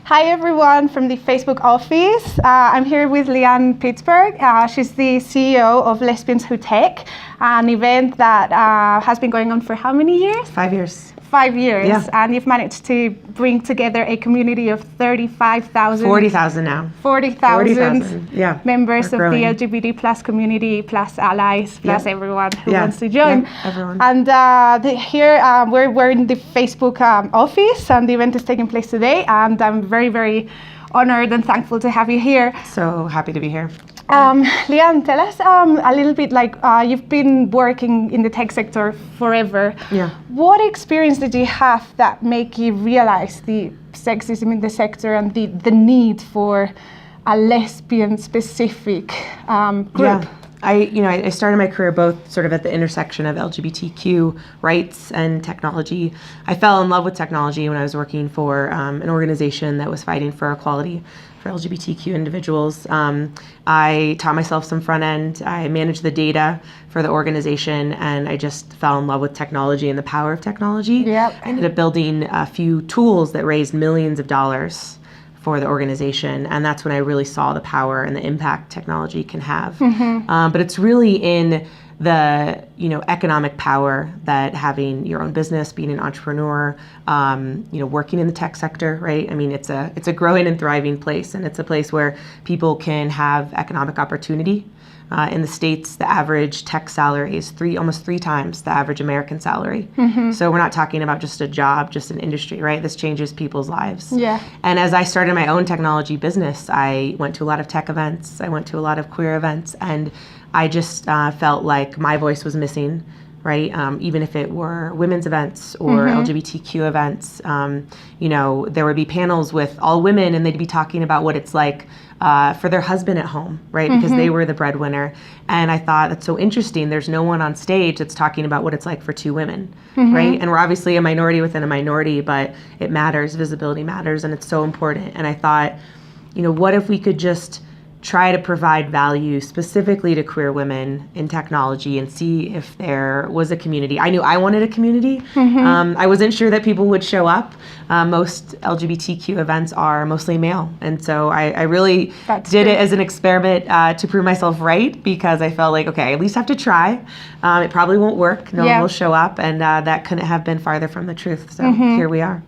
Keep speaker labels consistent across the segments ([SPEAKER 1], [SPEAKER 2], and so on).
[SPEAKER 1] Hi everyone from the Facebook office. I'm here with Leanne Pittsford. She's the CEO of Lesbians Who Tech, an event that has been going on for how many years?
[SPEAKER 2] 5 years.
[SPEAKER 1] 5 years,
[SPEAKER 2] yeah.
[SPEAKER 1] And you've managed to bring together a community of 35,000.
[SPEAKER 2] 40,000 now.
[SPEAKER 1] 40,000
[SPEAKER 2] yeah.
[SPEAKER 1] members of
[SPEAKER 2] growing.
[SPEAKER 1] the LGBT plus community, plus allies, plus everyone who wants to join.
[SPEAKER 2] Everyone.
[SPEAKER 1] And here we're in the Facebook office, and the event is taking place today. And I'm very, very honored and thankful to have you here.
[SPEAKER 2] So happy to be here.
[SPEAKER 1] Leanne, tell us a little bit, you've been working in the tech sector forever.
[SPEAKER 2] Yeah.
[SPEAKER 1] What experience did you have that make you realize the sexism in the sector and the need for a lesbian-specific group?
[SPEAKER 2] Yeah. I started my career both sort of at the intersection of LGBTQ rights and technology. I fell in love with technology when I was working for an organization that was fighting for equality for LGBTQ individuals. I taught myself some front end. I managed the data for the organization, and I just fell in love with technology and the power of technology.
[SPEAKER 1] Yep.
[SPEAKER 2] I ended up building a few tools that raised millions of dollars for the organization, and that's when I really saw the power and the impact technology can have. Mm-hmm. But it's really in the economic power that having your own business, being an entrepreneur, working in the tech sector, right? I mean, it's a growing and thriving place, and it's a place where people can have economic opportunity. In the States, the average tech salary is almost three times the average American salary. Mm-hmm. So we're not talking about just a job, just an industry, right? This changes people's lives.
[SPEAKER 1] Yeah. And
[SPEAKER 2] as I started my own technology business, I went to a lot of tech events. I went to a lot of queer events, and I just felt like my voice was missing, right? Even if it were women's events or LGBTQ events, there would be panels with all women, and they'd be talking about what it's like for their husband at home, right? Because they were the breadwinner. And I thought, that's so interesting. There's no one on stage that's talking about what it's like for two women, right? And we're obviously a minority within a minority, but it matters. Visibility matters, and it's so important. And I thought, what if we could just try to provide value specifically to queer women in technology and see if there was a community. I knew I wanted a community. I wasn't sure that people would show up. Most LGBTQ events are mostly male. And so I really did it as an experiment to prove myself right, because I felt like, okay, I at least have to try. It probably won't work. No one will show up. And that couldn't have been farther from the truth. So here we are.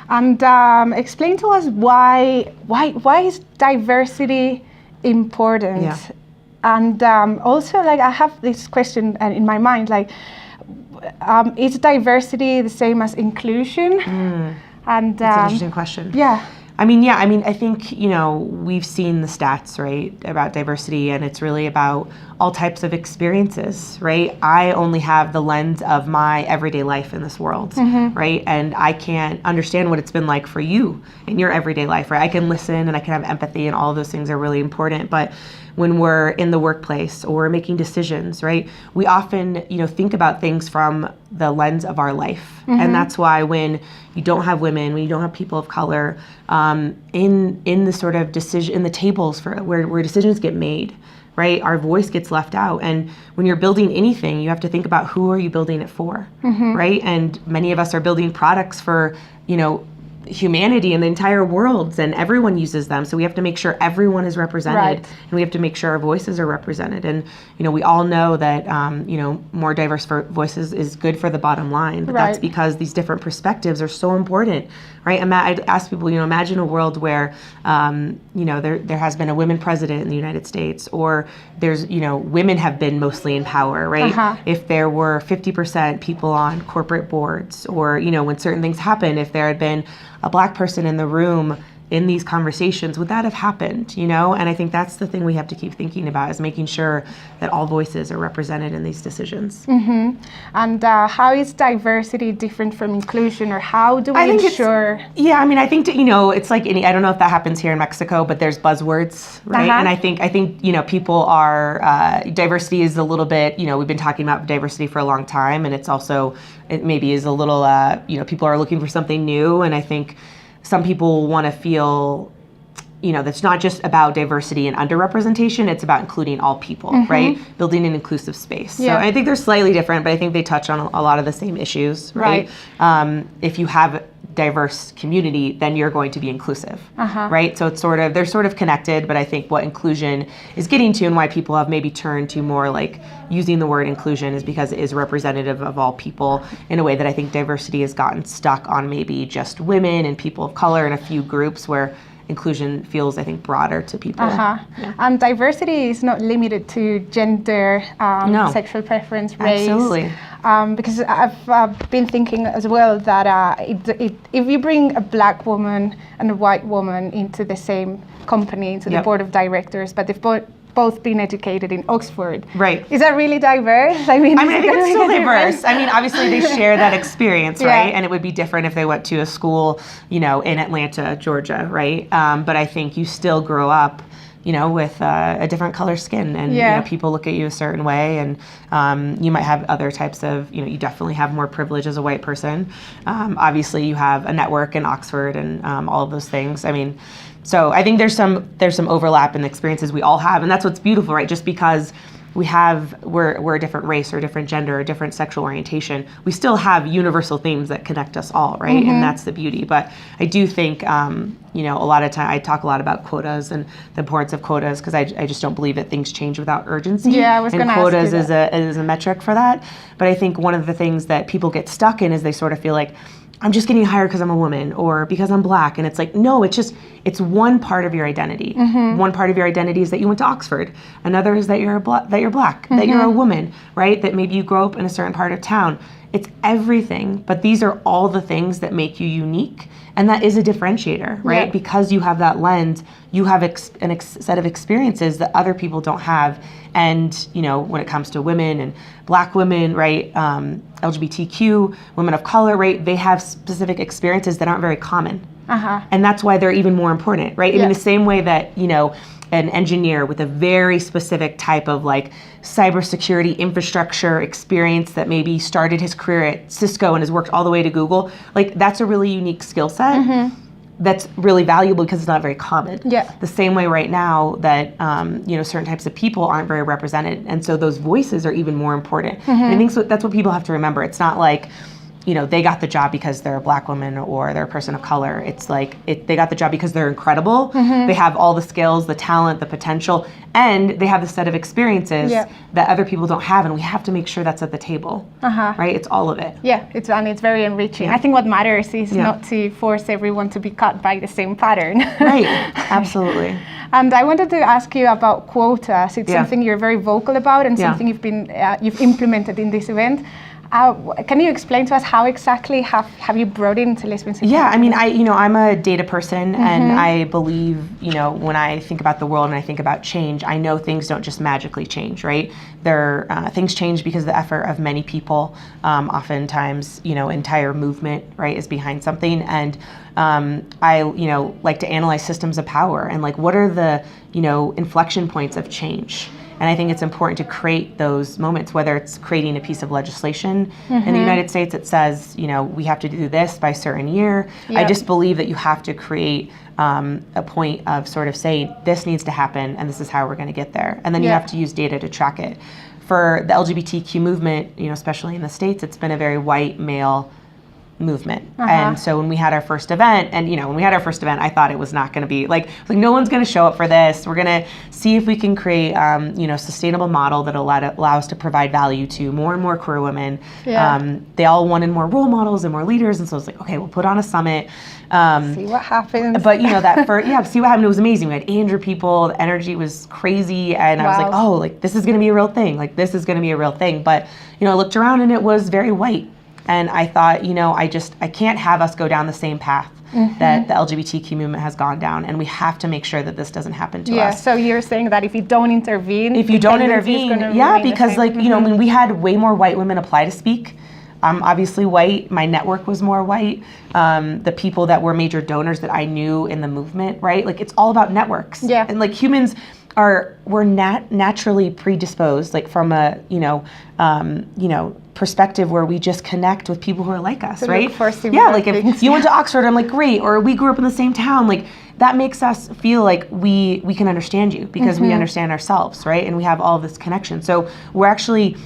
[SPEAKER 1] And explain to us why is diversity important?
[SPEAKER 2] Yeah.
[SPEAKER 1] And also, I have this question in my mind, is diversity the same as inclusion? And
[SPEAKER 2] that's an interesting question.
[SPEAKER 1] Yeah.
[SPEAKER 2] I think, we've seen the stats, right, about diversity, and it's really about all types of experiences, right? I only have the lens of my everyday life in this world, right? And I can't understand what it's been like for you in your everyday life, right? I can listen and I can have empathy, and all of those things are really important. But when we're in the workplace or we're making decisions, right, we often, think about things from the lens of our life. And that's why when you don't have women, when you don't have people of color, in the sort of decision, in the tables for where decisions get made, right, our voice gets left out. And when you're building anything, you have to think about who are you building it for, right? And many of us are building products for, humanity and the entire world, and everyone uses them. So we have to make sure everyone is represented,
[SPEAKER 1] right,
[SPEAKER 2] and we have to make sure our voices are represented. And, we all know that, more diverse voices is good for the bottom line, but that's because these different perspectives are so important, right? I'd ask people, imagine a world where, there has been a women president in the United States, or there's, women have been mostly in power, right? If there were 50% people on corporate boards, or, when certain things happen, if there had been a Black person in the room in these conversations, would that have happened, And I think that's the thing we have to keep thinking about, is making sure that all voices are represented in these decisions.
[SPEAKER 1] And how is diversity different from inclusion, or how do we ensure?
[SPEAKER 2] I think, it's like I don't know if that happens here in Mexico, but there's buzzwords, right? And I think, people are, diversity is a little bit, we've been talking about diversity for a long time, and it maybe is a little, people are looking for something new, and I think some people want to feel, that's not just about diversity and underrepresentation, it's about including all people, right? Building an inclusive space. Yeah. So I think they're slightly different, but I think they touch on a lot of the same issues, right? If you have diverse community, then you're going to be inclusive, right? So it's they're sort of connected, but I think what inclusion is getting to and why people have maybe turned to more like using the word inclusion is because it is representative of all people in a way that I think diversity has gotten stuck on maybe just women and people of color and a few groups, where inclusion feels, I think, broader to people.
[SPEAKER 1] And diversity is not limited to gender, sexual preference, race.
[SPEAKER 2] Absolutely.
[SPEAKER 1] Because I've been thinking as well that if you bring a black woman and a white woman into the same company, into the board of directors, but they've both been educated in Oxford.
[SPEAKER 2] Right.
[SPEAKER 1] Is that really diverse? I think
[SPEAKER 2] it's still diverse. I mean, obviously they share that experience, right? And it would be different if they went to a school, in Atlanta, Georgia, right? But I think you still grow up, with a different color skin, and people look at you a certain way, and you might have other types of, you definitely have more privilege as a white person. Obviously, you have a network in Oxford and all of those things. I mean, so I think there's some overlap in the experiences we all have, and that's what's beautiful, right? Just because we're a different race or a different gender or a different sexual orientation, we still have universal themes that connect us all, right? And that's the beauty. But I do think, a lot of time I talk a lot about quotas and the importance of quotas, because I just don't believe that things change without urgency.
[SPEAKER 1] Yeah, I was going to ask you
[SPEAKER 2] quotas is a metric for that. But I think one of the things that people get stuck in is they sort of feel like, I'm just getting hired because I'm a woman or because I'm black. And it's like, no, it's one part of your identity. One part of your identity is that you went to Oxford. Another is that you're black, that you're a woman, right? That maybe you grow up in a certain part of town. It's everything, but these are all the things that make you unique. And that is a differentiator, right? Because you have that lens, you have a set of experiences that other people don't have. And, when it comes to women and black women, right, LGBTQ, women of color, right, they have specific experiences that aren't very common. And that's why they're even more important, right? In the same way that, an engineer with a very specific type of like cybersecurity infrastructure experience that maybe started his career at Cisco and has worked all the way to Google, like that's a really unique skill set. That's really valuable because it's not very common. The same way right now that certain types of people aren't very represented, and so those voices are even more important. And I think that's what people have to remember. It's not like they got the job because they're a black woman or they're a person of color. It's like they got the job because they're incredible. They have all the skills, the talent, the potential, and they have the set of experiences that other people don't have, and we have to make sure that's at the table, right? It's all of it.
[SPEAKER 1] It's very enriching. I think what matters is not to force everyone to be cut by the same pattern.
[SPEAKER 2] Right, absolutely.
[SPEAKER 1] And I wanted to ask you about quotas. It's something you're very vocal about and something you've implemented in this event. Can you explain to us how exactly have you brought into Lesbians?
[SPEAKER 2] I mean, I'm a data person, and I believe, when I think about the world and I think about change, I know things don't just magically change, right? Things change because of the effort of many people. Oftentimes, entire movement, right, is behind something, and I, like to analyze systems of power and like what are the, inflection points of change. And I think it's important to create those moments, whether it's creating a piece of legislation in the United States that says, we have to do this by a certain year. I just believe that you have to create a point of sort of saying, this needs to happen and this is how we're going to get there. And then you have to use data to track it. For the LGBTQ movement, especially in the States, it's been a very white male movement. And so when we had our first event, I thought it was not going to be like no one's going to show up for this. We're going to see if we can create a sustainable model that allow us to provide value to more and more queer women. They all wanted more role models and more leaders, and so it's like, okay, we'll put on a summit,
[SPEAKER 1] see what happens.
[SPEAKER 2] But see what happened. It was amazing. We had 800 people. The energy was crazy, and I was like, oh, like this is going to be a real thing. Like this is going to be a real thing. But I looked around and it was very white. And I thought, I can't have us go down the same path that the LGBTQ movement has gone down, and we have to make sure that this doesn't happen to us.
[SPEAKER 1] Yeah, so you're saying that if you don't intervene,
[SPEAKER 2] because we had way more white women apply to speak. I'm obviously white. My network was more white. The people that were major donors that I knew in the movement, right? Like it's all about networks. And like humans we're naturally predisposed, like from a perspective where we just connect with people who are like us, right? Like if you went to Oxford, I'm like, great, or we grew up in the same town, like that makes us feel like we can understand you because we understand ourselves, right? And we have all of this connection. So we're actually,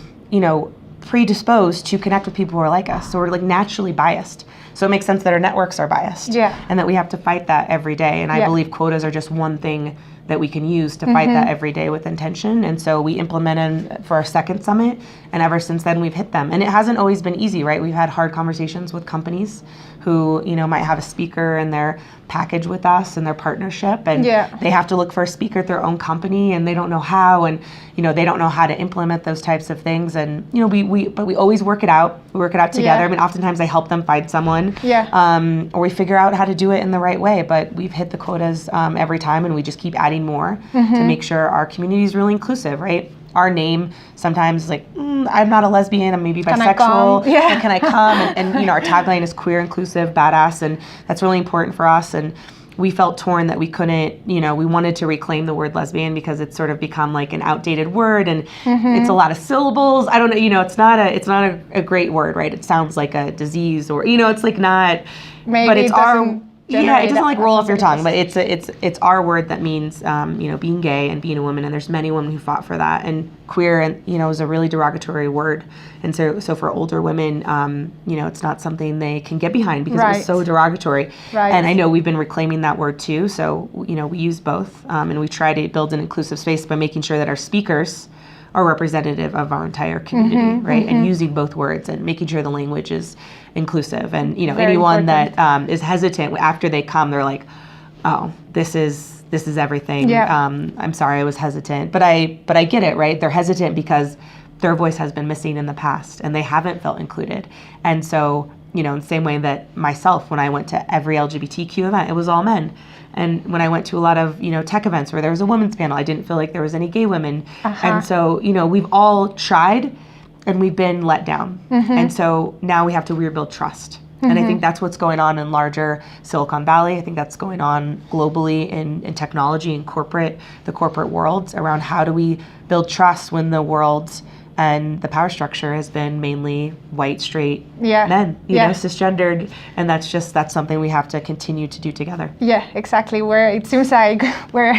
[SPEAKER 2] predisposed to connect with people who are like us. So we're like naturally biased. So it makes sense that our networks are biased.
[SPEAKER 1] Yeah.
[SPEAKER 2] And that we have to fight that every day. And I believe quotas are just one thing that we can use to fight that every day with intention. And so we implemented for our second summit, and ever since then we've hit them. And it hasn't always been easy, right? We've had hard conversations with companies who, you know, might have a speaker in their package with us and their partnership, and they have to look for a speaker at their own company, and they don't know how, and you know, they don't know how to implement those types of things. And you know, we always work it out. We work it out together. I mean, oftentimes I help them find someone, or we figure out how to do it in the right way. But we've hit the quotas every time, and we just keep adding more to make sure our community is really inclusive, right? Our name sometimes, like, I'm not a lesbian, I'm maybe bisexual, can I come? And you know, our tagline is queer, inclusive, badass, and that's really important for us. And we felt torn that we couldn't, you know, we wanted to reclaim the word lesbian because it's sort of become like an outdated word, and it's a lot of syllables. I don't know, you know, it's not a great word, right? It sounds like a disease, or, you know, it's like not,
[SPEAKER 1] maybe
[SPEAKER 2] but it's our, it doesn't like roll off your tongue, but it's our word that means, you know, being gay and being a woman. And there's many women who fought for that. And queer, and you know, is a really derogatory word. And so for older women, you know, it's not something they can get behind because it was so derogatory. And I know we've been reclaiming that word too. So you know, we use both, and we try to build an inclusive space by making sure that our speakers are representative of our entire community, right? And using both words and making sure the language is inclusive. And you know, anyone that is hesitant after they come, they're like, oh, this is everything. I'm sorry, I was hesitant, but I get it, right? They're hesitant because their voice has been missing in the past, and they haven't felt included. And so, you know, in the same way that myself, when I went to every LGBTQ event, it was all men. And when I went to a lot of, you know, tech events where there was a women's panel, I didn't feel like there was any gay women. And so, you know, we've all tried and we've been let down. And so now we have to rebuild trust. And I think that's what's going on in larger Silicon Valley. I think that's going on globally in technology and the corporate worlds around how do we build trust when the world and the power structure has been mainly white, straight men, you know, cisgendered. And that's something we have to continue to do together. Yeah,
[SPEAKER 1] exactly. Where it seems like we're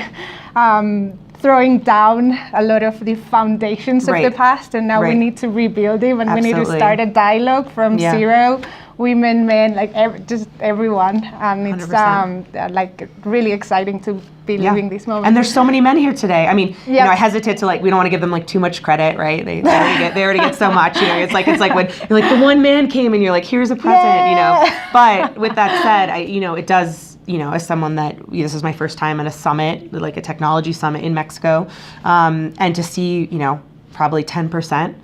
[SPEAKER 1] throwing down a lot of the foundations of the past, and now we need to rebuild them, and we need to start a dialogue from zero. Women, men, like just everyone, and it's like really exciting to be living this moment.
[SPEAKER 2] And there's so many men here today. I mean, you know, I hesitate to we don't want to give them like too much credit, right? They already get so much. You know, it's like when you're like the one man came and you're like, here's a present, you know. But with that said, it does. You know, as someone that this is my first time at a summit, like a technology summit in Mexico, and to see probably 10%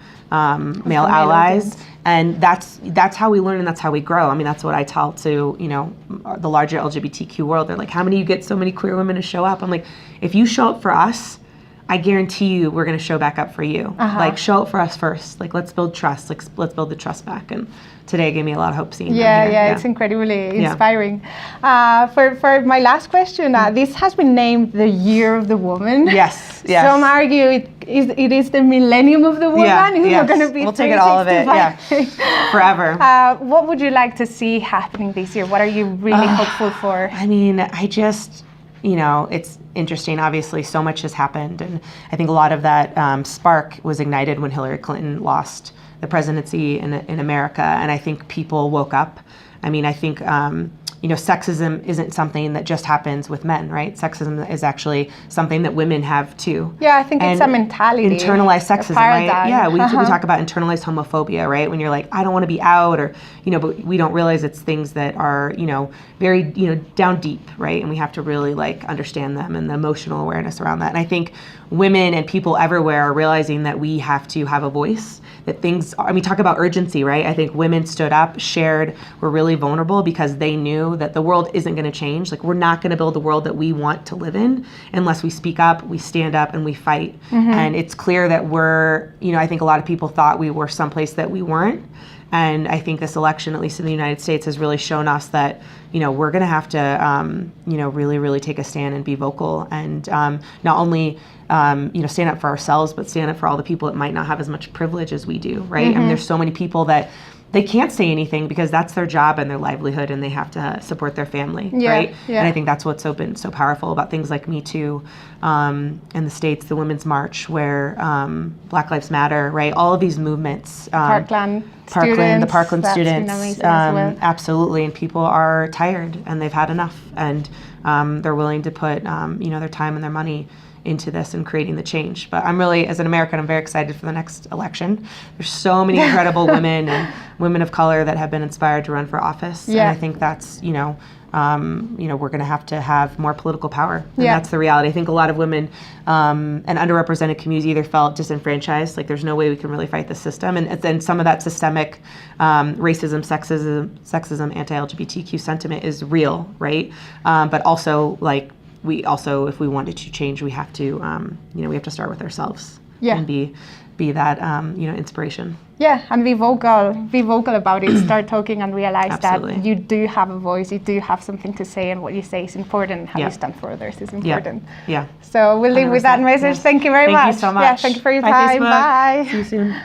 [SPEAKER 2] male allies. And that's how we learn, and that's how we grow. I mean, that's what I tell to, the larger LGBTQ world. They're like, how many you get so many queer women to show up? I'm like, if you show up for us, I guarantee you we're going to show back up for you. Like, show up for us first. Like, let's build trust. Like, let's build the trust back. And today gave me a lot of hope seeing them here.
[SPEAKER 1] Yeah, it's incredibly inspiring. For my last question, this has been named the Year of the Woman.
[SPEAKER 2] Yes.
[SPEAKER 1] Some argue it is the millennium of the woman. We're going to be
[SPEAKER 2] we'll take it all of it. Yeah. Forever.
[SPEAKER 1] What would you like to see happening this year? What are you really hopeful for?
[SPEAKER 2] I mean, I just, it's interesting. Obviously, so much has happened. And I think a lot of that spark was ignited when Hillary Clinton lost the presidency in America. And I think people woke up. I mean, I think, sexism isn't something that just happens with men, right? Sexism is actually something that women have too.
[SPEAKER 1] Yeah, I think it's a mentality.
[SPEAKER 2] Internalized sexism, right? Yeah, we talk about internalized homophobia, right? When you're like, I don't want to be out, or, but we don't realize it's things that are, very, down deep, right? And we have to really understand them and the emotional awareness around that. And I think women and people everywhere are realizing that we have to have a voice, that things are, talk about urgency, right? I think women stood up, shared, were really vulnerable because they knew that the world isn't going to change. Like, we're not going to build the world that we want to live in unless we speak up, we stand up, and we fight. And it's clear that we're, I think a lot of people thought we were someplace that we weren't. And I think this election, at least in the United States, has really shown us that, we're going to have to, really, really take a stand and be vocal, and not only, stand up for ourselves, but stand up for all the people that might not have as much privilege as we do, right? I mean, there's so many people that they can't say anything because that's their job and their livelihood, and they have to support their family, right? Yeah. And I think that's what's been so powerful about things like Me Too in the States, the Women's March, where Black Lives Matter, right? All of these movements.
[SPEAKER 1] Parkland.
[SPEAKER 2] The Parkland
[SPEAKER 1] that's been
[SPEAKER 2] students,
[SPEAKER 1] amazing as well.
[SPEAKER 2] absolutely. And people are tired and they've had enough, and they're willing to put their time and their money into this and creating the change. But I'm really, as an American, I'm very excited for the next election. There's so many incredible women and women of color that have been inspired to run for office, and I think that's we're going to have more political power, and that's the reality. I think a lot of women and underrepresented communities either felt disenfranchised, like there's no way we can really fight the system, and then some of that systemic racism, sexism, anti-LGBTQ sentiment is real, right? But also, like, if we wanted to change, we have to we have to start with ourselves and be that inspiration.
[SPEAKER 1] Yeah, and be vocal about it. Start talking and realize
[SPEAKER 2] Absolutely.
[SPEAKER 1] that you do have a voice, you do have something to say, and what you say is important. How you stand for others is important.
[SPEAKER 2] Yeah.
[SPEAKER 1] So we'll leave with that message. Thank you very much.
[SPEAKER 2] Thank you so much.
[SPEAKER 1] Yeah, thank you for your
[SPEAKER 2] Bye,
[SPEAKER 1] time.
[SPEAKER 2] Facebook.
[SPEAKER 1] Bye.
[SPEAKER 2] See you soon.